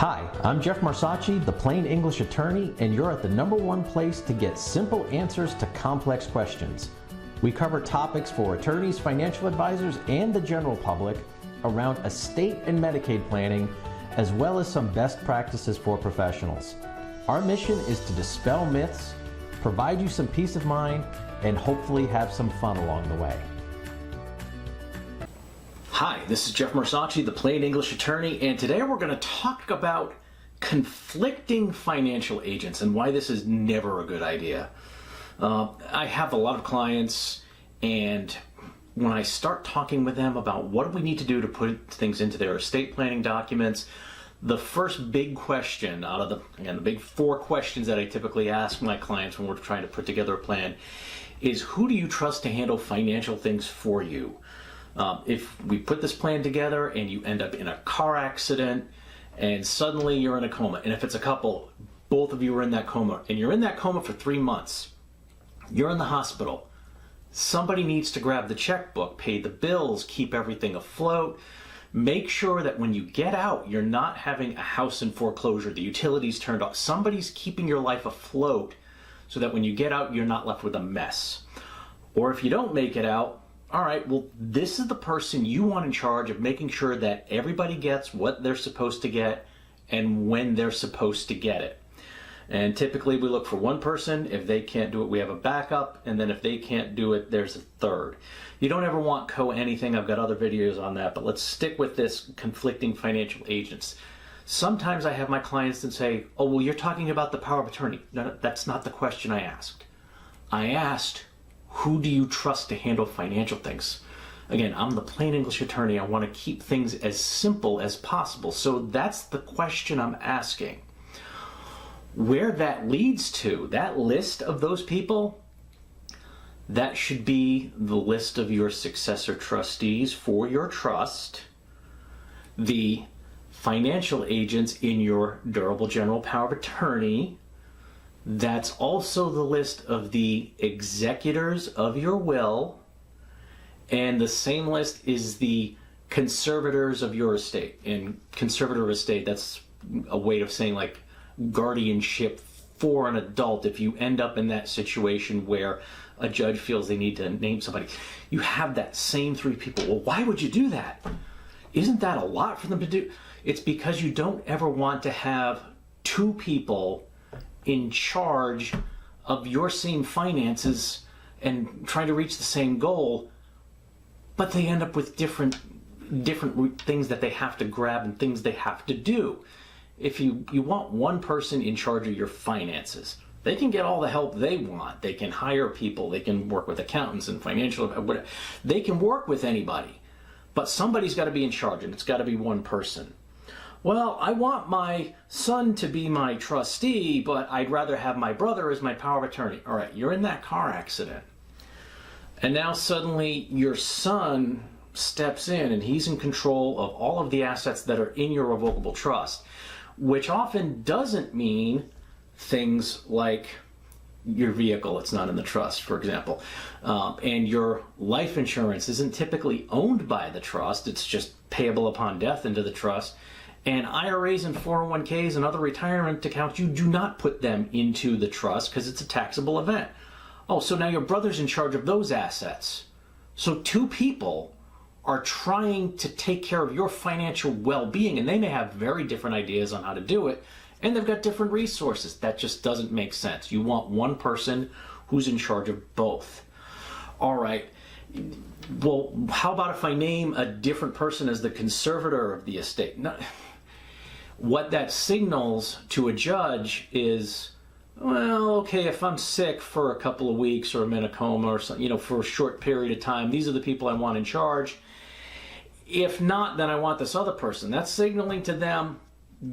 Hi, I'm Jeff Marsacci, the Plain English Attorney, and you're at the #1 place to get simple answers to complex questions. We cover topics for attorneys, financial advisors, and the general public around estate and Medicaid planning, as well as some best practices for professionals. Our mission is to dispel myths, provide you some peace of mind, and hopefully have some fun along the way. Hi, this is Jeff Marsacci, the Plain English Attorney, and today we're going to talk about conflicting financial agents and why this is never a good idea. I have a lot of clients, and when I start talking with them about what do we need to do to put things into their estate planning documents, the first big question out of the big 4 questions that I typically ask my clients when we're trying to put together a plan is, who do you trust to handle financial things for you? If we put this plan together and you end up in a car accident and suddenly you're in a coma, and if it's a couple, both of you are in that coma, and you're in that coma for 3 months, you're in the hospital, somebody needs to grab the checkbook, pay the bills, keep everything afloat, make sure that when you get out, you're not having a house in foreclosure, the utilities turned off, somebody's keeping your life afloat so that when you get out, you're not left with a mess. Or if you don't make it out, all right, well, this is the person you want in charge of making sure that everybody gets what they're supposed to get and when they're supposed to get it. And typically we look for one person. If they can't do it, we have a backup. And then if they can't do it, there's a third. You don't ever want co-anything. I've got other videos on that, but let's stick with this conflicting financial agents. Sometimes I have my clients that say, oh, well, you're talking about the power of attorney. No, that's not the question I asked. I asked, who do you trust to handle financial things? Again, I'm the Plain English Attorney. I want to keep things as simple as possible. So that's the question I'm asking. Where that leads to, that list of those people, that should be the list of your successor trustees for your trust, the financial agents in your durable general power of attorney. That's also the list of the executors of your will, and the same list is the conservators of your estate. And conservator of estate, that's a way of saying like guardianship for an adult. If you end up in that situation where a judge feels they need to name somebody, you have that same 3 people. Well, why would you do that? Isn't that a lot for them to do? It's because you don't ever want to have 2 people in charge of your same finances and trying to reach the same goal, but they end up with different things that they have to grab and things they have to do. If you want one person in charge of your finances, they can get all the help they want. They can hire people, they can work with accountants and financial, whatever. They can work with anybody, but somebody's got to be in charge, and it's got to be one person. Well, I want my son to be my trustee, but I'd rather have my brother as my power of attorney. All right, you're in that car accident. And now suddenly your son steps in and he's in control of all of the assets that are in your revocable trust, which often doesn't mean things like your vehicle, it's not in the trust, for example. And your life insurance isn't typically owned by the trust, it's just payable upon death into the trust. And IRAs and 401ks and other retirement accounts, you do not put them into the trust because it's a taxable event. Oh, so now your brother's in charge of those assets. So 2 people are trying to take care of your financial well-being, and they may have very different ideas on how to do it, and they've got different resources. That just doesn't make sense. You want one person who's in charge of both. All right. Well, how about if I name a different person as the conservator of the estate? No. What that signals to a judge is, well, okay, if I'm sick for a couple of weeks or I'm in a coma or something, for a short period of time, these are the people I want in charge. If not, then I want this other person. That's signaling to them,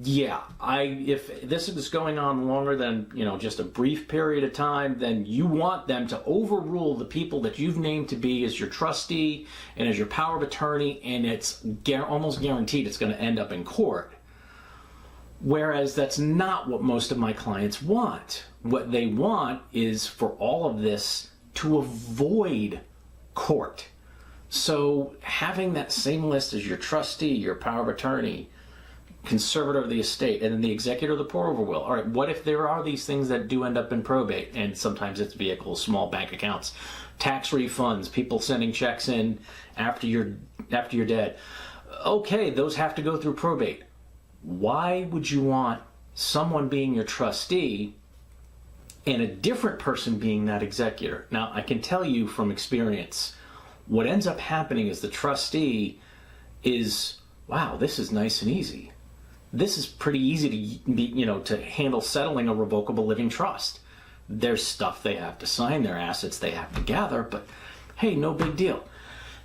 yeah, if this is going on longer than, just a brief period of time, then you want them to overrule the people that you've named to be as your trustee and as your power of attorney, and it's almost guaranteed it's going to end up in court. Whereas that's not what most of my clients want. What they want is for all of this to avoid court. So having that same list as your trustee, your power of attorney, conservator of the estate, and then the executor of the pour-over will. All right, what if there are these things that do end up in probate, and sometimes it's vehicles, small bank accounts, tax refunds, people sending checks in after you're dead. Okay, those have to go through probate. Why would you want someone being your trustee and a different person being that executor? Now, I can tell you from experience, what ends up happening is the trustee is, wow, this is nice and easy. This is pretty easy to be, to handle settling a revocable living trust. There's stuff they have to sign, their assets they have to gather, but hey, no big deal.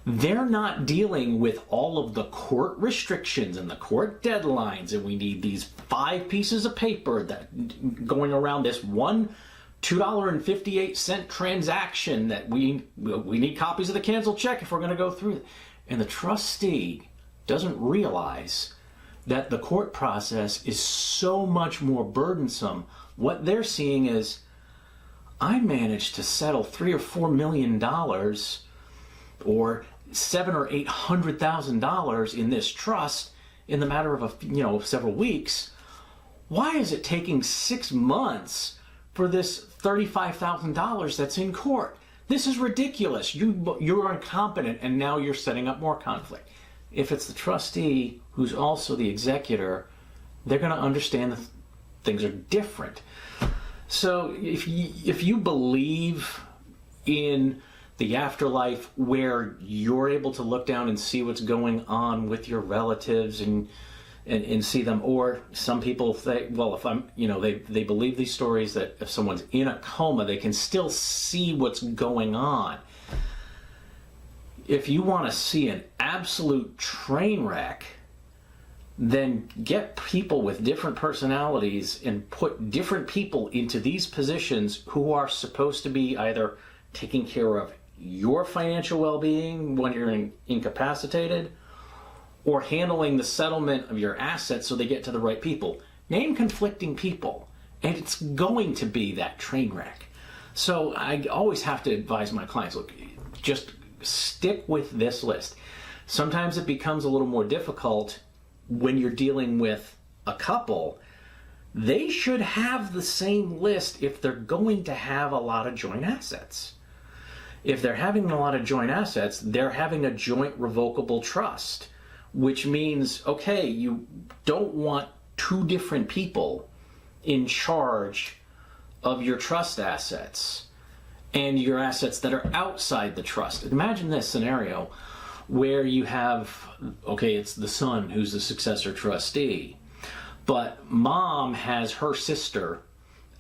They're not dealing with all of the court restrictions and the court deadlines, and we need these 5 pieces of paper that going around this one $2.58 transaction that we need copies of the canceled check if we're going to go through it. And the trustee doesn't realize that the court process is so much more burdensome. What they're seeing is, I managed to settle $3 or $4 million or $700,000 or $800,000 in this trust in the matter of several weeks. Why is it taking 6 months for this $35,000 that's in court? This is ridiculous. You're incompetent, and now you're setting up more conflict. If it's the trustee who's also the executor, they're going to understand that things are different. So if you believe in the afterlife where you're able to look down and see what's going on with your relatives and see them, or some people say, well, if I'm, they believe these stories that if someone's in a coma, they can still see what's going on. If you want to see an absolute train wreck, then get people with different personalities and put different people into these positions who are supposed to be either taking care of your financial well-being when you're incapacitated, or handling the settlement of your assets so they get to the right people. Name conflicting people, and it's going to be that train wreck. So I always have to advise my clients, look, just stick with this list. Sometimes it becomes a little more difficult when you're dealing with a couple. They should have the same list if they're going to have a lot of joint assets. If they're having a lot of joint assets, they're having a joint revocable trust, which means, okay, you don't want 2 different people in charge of your trust assets and your assets that are outside the trust. Imagine this scenario where you have, okay, it's the son who's the successor trustee, but mom has her sister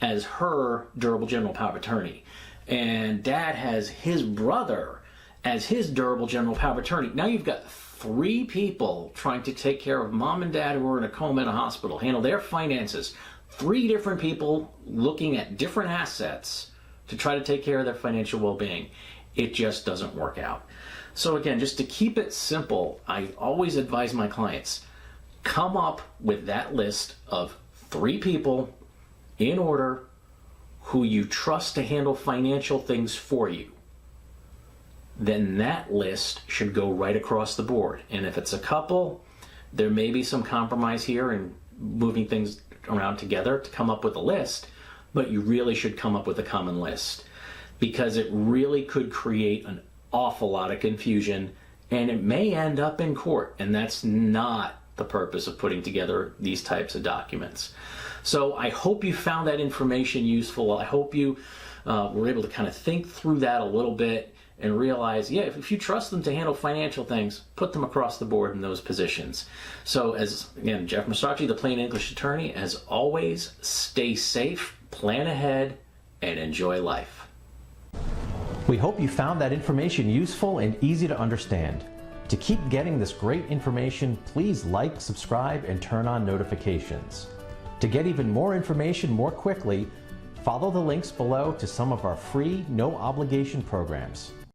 as her durable general power of attorney, and dad has his brother as his durable general power of attorney. Now you've got 3 people trying to take care of mom and dad who are in a coma in a hospital, handle their finances. 3 different people looking at different assets to try to take care of their financial well-being. It just doesn't work out. So again, just to keep it simple, I always advise my clients, come up with that list of 3 people in order who you trust to handle financial things for you. Then that list should go right across the board. And if it's a couple, there may be some compromise here in moving things around together to come up with a list, but you really should come up with a common list, because it really could create an awful lot of confusion, and it may end up in court, and that's not the purpose of putting together these types of documents. So I hope you found that information useful. I hope you were able to kind of think through that a little bit and realize, yeah, if you trust them to handle financial things, put them across the board in those positions. So as, again, Jeff Massachi, the Plain English Attorney, as always, stay safe, plan ahead, and enjoy life. We hope you found that information useful and easy to understand. To keep getting this great information, please like, subscribe, and turn on notifications. To get even more information more quickly, follow the links below to some of our free, no obligation programs.